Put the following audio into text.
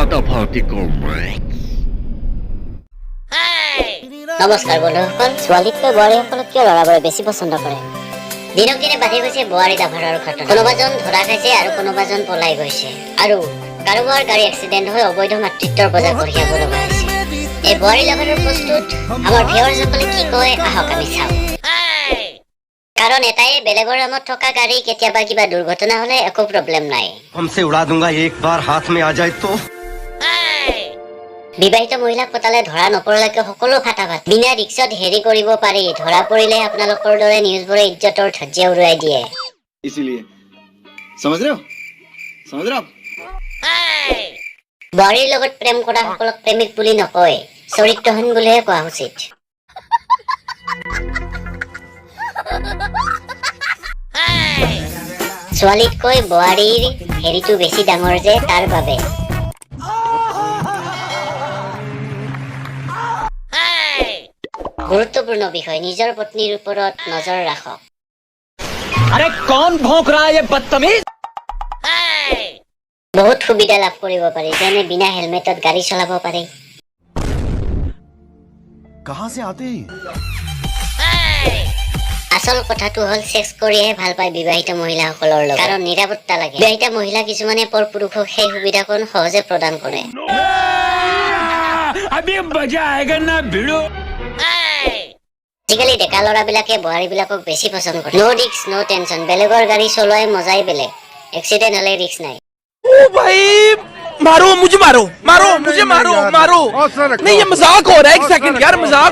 ফাটাফাটিকৰ Mike নমস্কাৰ বন্ধুসকল, ছোৱালীতকৈ বোৱাৰীসকলক কিয় ল'ৰাবোৰে বেছি পচন্দ কৰে? দিনক দিনে বাঢ়ি গৈছে বোৱাৰী লাভাৰৰ ঘটনা। কোনোবাজন ধৰা খাইছে আৰু কোনোবাজন পলাই গৈছে, আৰু কাৰোবাৰ গাড়ী এক্সিডেণ্ট হৈ অবৈধ মাতৃত্বৰ বজা কঢ়িয়াব লগা হৈছে। এই বোৱাৰী লাভাৰৰ বস্তুত আমাৰ ভিউৱাৰ্ছসকলে কি কয় আহক আমি চাওঁ। কাৰণ এটাই, বেলেগৰ নামত থকা গাড়ী কেতিয়াবা কিবা দুৰ্ঘটনা হ'লে একো প্ৰব্লেম নাই। हमसे उड़ा दूंगा एक बार हाथ में आ जाए तो। বিবাহিত মহিলাক পতালে ধৰা নপৰালৈকে সকলো ফাটাফাট। বিনা ৰিক্সত হেৰি কৰিব পাৰি, ধৰা পৰিলে আপোনালোকৰ দৰে নিউজবোৰে ইজ্জতৰ ধজ্জা উৰুৱাই দিয়ে। इसीलिए समझ रहे हो বোৱাৰীৰ লগত প্ৰেম কৰা সকলক প্ৰেমিক বুলি নকয়, চৰিত্ৰহীন বুলিহে কোৱা উচিত। ছোৱালীতকৈ বোৱাৰীৰ হেৰিটো বেছি ডাঙৰ যে, তাৰ বাবে। গুৰুত্বপূৰ্ণ বিষয়, নিজৰ পত্নীৰ ওপৰত নজৰ ৰাখক। अरे कौन भौंक रहा है ये बदतमीज? বহুত সুবিধা লাভ কৰিব পাৰি, যেনে বিনা হেলমেটত গাড়ী চলাব পাৰি। कहाँ से आते हैं? আচল কথাটো হ'ল, ছেক্স কৰিহে ভাল পায় বিবাহিত মহিলাসকলৰ লগত, কাৰণ নিৰাপত্তা লাগে। বিবাহিত মহিলা কিছুমানে পৰপুৰুষক সেই সুবিধাকণ সহজে প্ৰদান কৰে। अभी मजा आएगा ना भिड़ो। আজিকালি ডেকা ল'ৰাবিলাকে বোৱাৰীবিলাকক বেছি পচন্দ কৰে। ন' ৰিক্স ন' টেনচন, বেলেগৰ গাড়ী চলোৱাই মজাই বেলেগ। এক্সিডেণ্ট হ'লে ৰিক্স নাই। ओ भाई मारो मुझे, मारो मुझे, मारो नहीं ये मजाक हो रहा है, एक सेकंड यार, मजाक